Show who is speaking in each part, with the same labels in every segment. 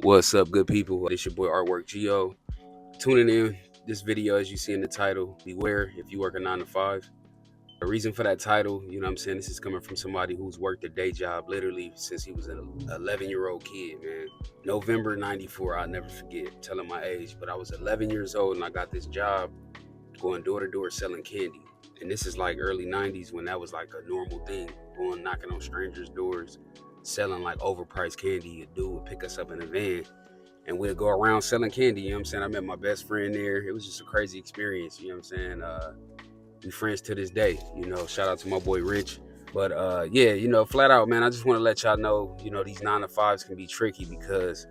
Speaker 1: What's up, good people? It's your boy Artwork Geo. Tuning in this video, as you see in the title, beware if you work a 9 to 5. The reason for that title, you know what I'm saying, this is coming from somebody who's worked a day job literally since he was an 11-year-old kid, man. November 94, I'll never forget, telling my age, but I was 11 years old and I got this job going door to door selling candy. And this is like early 90s when that was like a normal thing, going knocking on strangers' doors, selling like overpriced candy. A dude would pick us up in a van and we'd go around selling candy. You know what I'm saying? I met my best friend there. It was just a crazy experience. You know what I'm saying? We friends to this day. You know, shout out to my boy Rich. But yeah, flat out, man, I just want to let y'all know, these 9 to 5s can be tricky because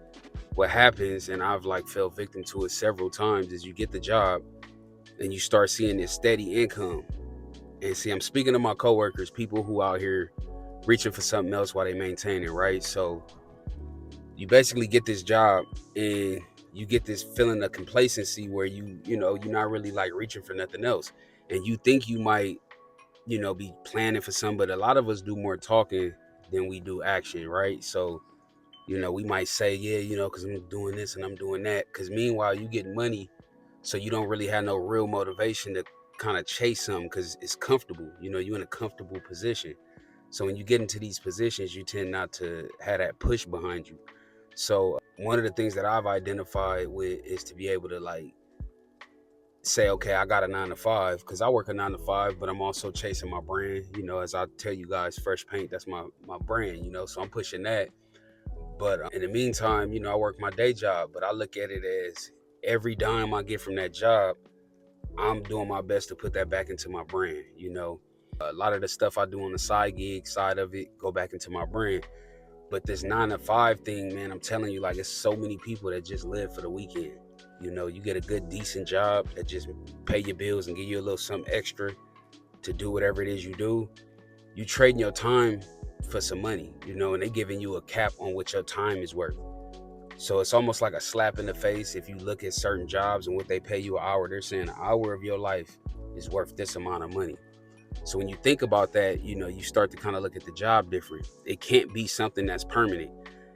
Speaker 1: what happens, and I've like fell victim to it several times, is you get the job and you start seeing this steady income. And see, I'm speaking to my coworkers, people who out here reaching for something else while they maintain it, right? So you basically get this job and you get this feeling of complacency where you're not really like reaching for nothing else, and you think you might be planning for something, but a lot of us do more talking than we do action, right? So we might say, yeah, because I'm doing this and I'm doing that, because meanwhile you get money, so you don't really have no real motivation to kind of chase something because it's comfortable. You're in a comfortable position. So when you get into these positions, you tend not to have that push behind you. So one of the things that I've identified with is to be able to like say, okay, I got a 9 to 5, because I work a 9 to 5, but I'm also chasing my brand. As I tell you guys, Fresh Paint, that's my brand. So I'm pushing that. But in the meantime, I work my day job, but I look at it as every dime I get from that job, I'm doing my best to put that back into my brand. A lot of the stuff I do on the side gig side of it go back into my brand. But this 9 to 5 thing, man, I'm telling you, like, it's so many people that just live for the weekend. You get a good, decent job that just pay your bills and give you a little something extra to do whatever it is you do. You trading your time for some money, and they giving you a cap on what your time is worth. So it's almost like a slap in the face. If you look at certain jobs and what they pay you an hour, they're saying an hour of your life is worth this amount of money. So when you think about that, you start to kind of look at the job different. It can't be something that's permanent.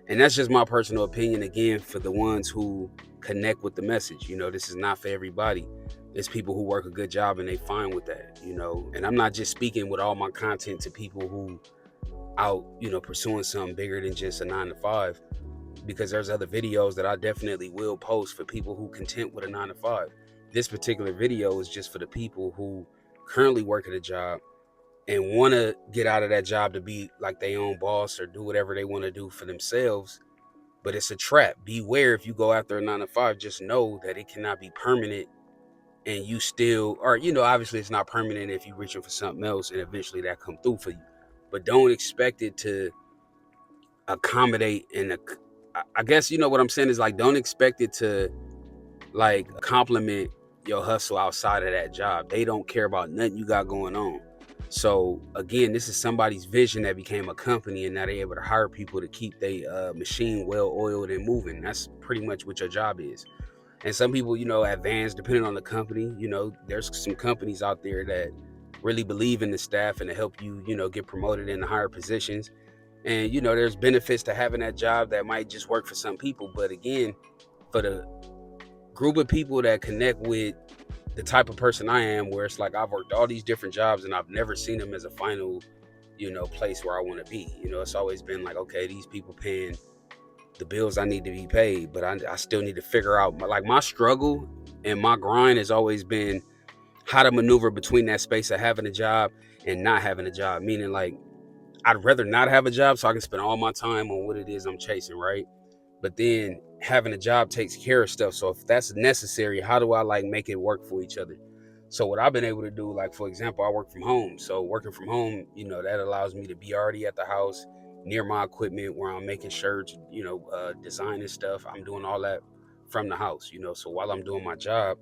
Speaker 1: And that's just my personal opinion, again, for the ones who connect with the message. This is not for everybody. It's people who work a good job and they fine with that, And I'm not just speaking with all my content to people who out, pursuing something bigger than just a 9 to 5, because there's other videos that I definitely will post for people who content with a 9 to 5. This particular video is just for the people who currently work at a job and want to get out of that job to be like their own boss or do whatever they want to do for themselves. But it's a trap. Beware, if you go after a 9 to 5, just know that it cannot be permanent. And you still, or, obviously it's not permanent if you're reaching for something else and eventually that come through for you. But don't expect it to accommodate and I guess, what I'm saying is, like, don't expect it to like complement your hustle outside of that job. They don't care about nothing you got going on. So again, this is somebody's vision that became a company, and now they're able to hire people to keep their machine well oiled and moving. That's pretty much what your job is. And some people, advance depending on the company. There's some companies out there that really believe in the staff and to help you, get promoted into higher positions. And there's benefits to having that job that might just work for some people. But again, for the group of people that connect with the type of person I am, where it's like I've worked all these different jobs and I've never seen them as a final, place where I want to be. It's always been like, okay, these people paying the bills I need to be paid, but I still need to figure out my struggle, and my grind has always been how to maneuver between that space of having a job and not having a job. Meaning, like, I'd rather not have a job so I can spend all my time on what it is I'm chasing, right? But then having a job takes care of stuff. So if that's necessary, how do I like make it work for each other? So what I've been able to do, like, for example, I work from home. So working from home, that allows me to be already at the house near my equipment where I'm making shirts, designing stuff. I'm doing all that from the house, So while I'm doing my job,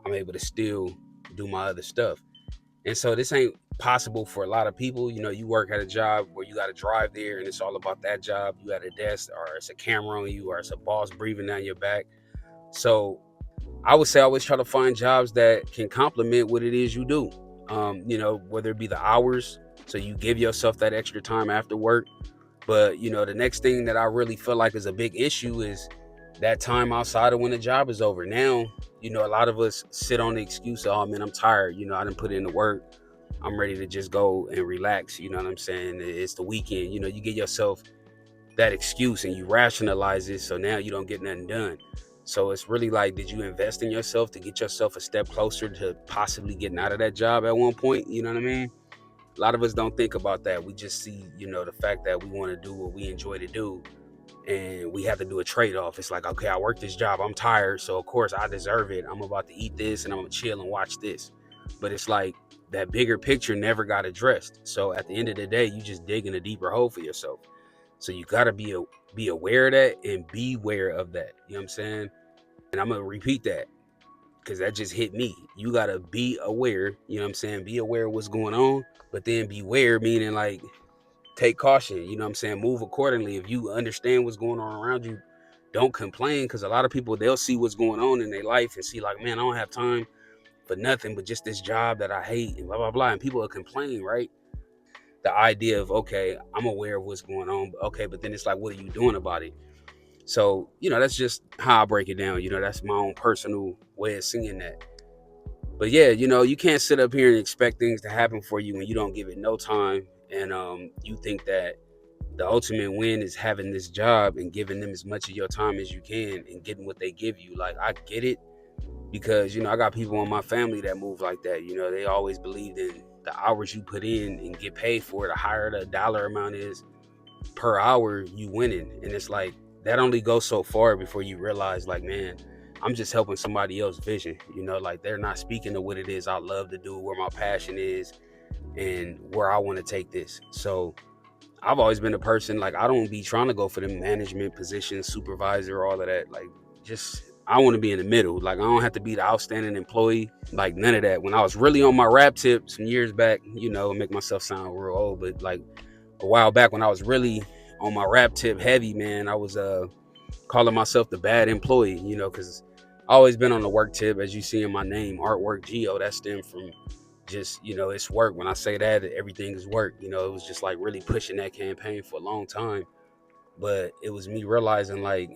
Speaker 1: I'm able to still do my other stuff. And so this ain't possible for a lot of people. You work at a job where you got to drive there and it's all about that job. You at a desk, or it's a camera on you, or it's a boss breathing down your back. So I would say always try to find jobs that can complement what it is you do. Whether it be the hours, so you give yourself that extra time after work. But, the next thing that I really feel like is a big issue is that time outside of when the job is over. Now, you know, a lot of us sit on the excuse of, oh man, I'm tired. You know, I didn't put in the work. I'm ready to just go and relax. You know what I'm saying? It's the weekend. You know, you give yourself that excuse and you rationalize it. So now you don't get nothing done. So it's really like, did you invest in yourself to get yourself a step closer to possibly getting out of that job at one point? You know what I mean? A lot of us don't think about that. We just see, you know, the fact that we want to do what we enjoy to do, and we have to do a trade-off. It's like, okay, I work this job, I'm tired, so of course I deserve it. I'm about to eat this and I'm gonna chill and watch this. But it's like that bigger picture never got addressed. So at the end of the day, you just digging a deeper hole for yourself. So you gotta be aware of that and beware of that. You know what I'm saying? And I'm gonna repeat that because that just hit me. You gotta be aware. You know what I'm saying? Be aware of what's going on, but then beware, meaning like take caution. You know what I'm saying? Move accordingly. If you understand what's going on around you, don't complain, because a lot of people, they'll see what's going on in their life and see like, man, I don't have time for nothing but just this job that I hate and blah blah blah, and people will complain, right? The idea of, okay, I'm aware of what's going on, but okay, but then it's like, what are you doing about it? So, you know, that's just how I break it down. You know, that's my own personal way of seeing that. But yeah, you know, you can't sit up here and expect things to happen for you when you don't give it no time. And you think that the ultimate win is having this job and giving them as much of your time as you can and getting what they give you. Like, I get it, because, you know, I got people in my family that move like that. You know, they always believed in the hours you put in and get paid for it. The higher the dollar amount is per hour, you winning. And it's like, that only goes so far before you realize, like, man, I'm just helping somebody else's vision. You know, like, they're not speaking to what it is I love to do, where my passion is, and where I want to take this. So I've always been a person, like, I don't be trying to go for the management position, supervisor, all of that. Like, just, I want to be in the middle. Like, I don't have to be the outstanding employee, like, none of that. When I was really on my rap tip some years back, you know, make myself sound real old, but like a while back when I was really on my rap tip heavy, man, I was calling myself the bad employee, you know, because I always been on the work tip. As you see in my name, Artwork Geo, that stemmed from just, you know, it's work. When I say that, everything is work. You know, it was just like really pushing that campaign for a long time. But it was me realizing, like,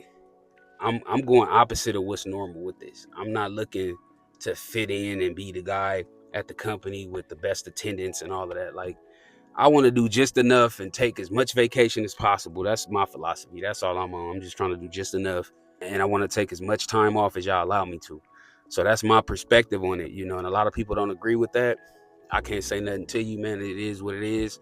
Speaker 1: I'm going opposite of what's normal with this. I'm not looking to fit in and be the guy at the company with the best attendance and all of that. Like, I want to do just enough and take as much vacation as possible. That's my philosophy. That's all I'm on. I'm just trying to do just enough, and I want to take as much time off as y'all allow me to. So that's my perspective on it, you know. And a lot of people don't agree with that. I can't say nothing to you, man. It is what it is.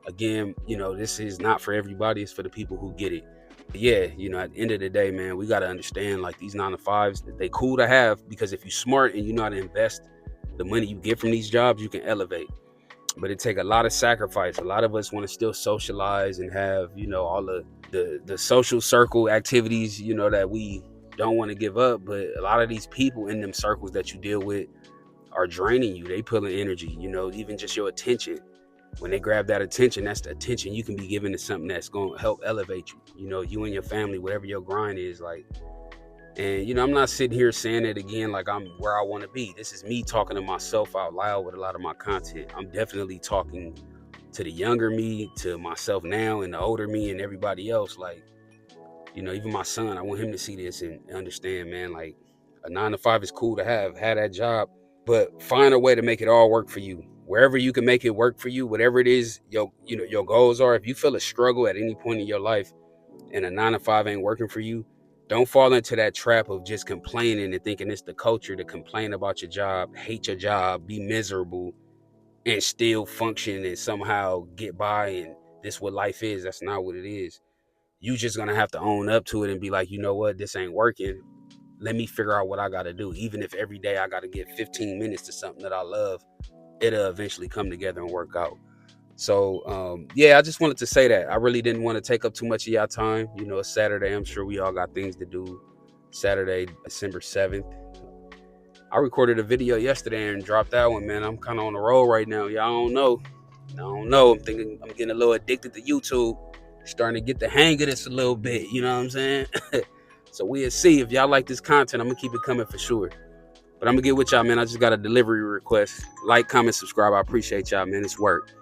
Speaker 1: Again, you know, this is not for everybody. It's for the people who get it. But yeah, you know, at the end of the day, man, we got to understand, like, these 9 to 5s, they cool to have, because if you're smart and you know how to invest the money you get from these jobs, you can elevate. But it take a lot of sacrifice. A lot of us want to still socialize and have, you know, all the social circle activities, you know, that we don't want to give up. But a lot of these people in them circles that you deal with are draining you. They pulling energy, you know, even just your attention. When they grab that attention, that's the attention you can be given to something that's going to help elevate you, you know, you and your family, whatever your grind is. Like, and, you know, I'm not sitting here saying it again like I'm where I want to be. This is me talking to myself out loud with a lot of my content. I'm definitely talking to the younger me, to myself now, and the older me, and everybody else. Like, you know, even my son, I want him to see this and understand, man, like, a 9 to 5 is cool to have that job, but find a way to make it all work for you. Wherever you can make it work for you, whatever it is, you know, your goals are. If you feel a struggle at any point in your life, and a 9 to 5 ain't working for you, don't fall into that trap of just complaining and thinking it's the culture to complain about your job, hate your job, be miserable, and still function and somehow get by. And this what life is. That's not what it is. You just gonna have to own up to it and be like, you know what, this ain't working. Let me figure out what I gotta do. Even if every day I gotta give 15 minutes to something that I love, it'll eventually come together and work out. So, yeah, I just wanted to say that. I really didn't want to take up too much of y'all time. You know, it's Saturday. I'm sure we all got things to do. Saturday, December 7th. I recorded a video yesterday and dropped that one, man. I'm kind of on the roll right now. Y'all don't know. I don't know. I'm thinking I'm getting a little addicted to YouTube. Starting to get the hang of this a little bit. You know what I'm saying? So we'll see. If y'all like this content, I'm going to keep it coming for sure. But I'm going to get with y'all, man. I just got a delivery request. Like, comment, subscribe. I appreciate y'all, man. It's work.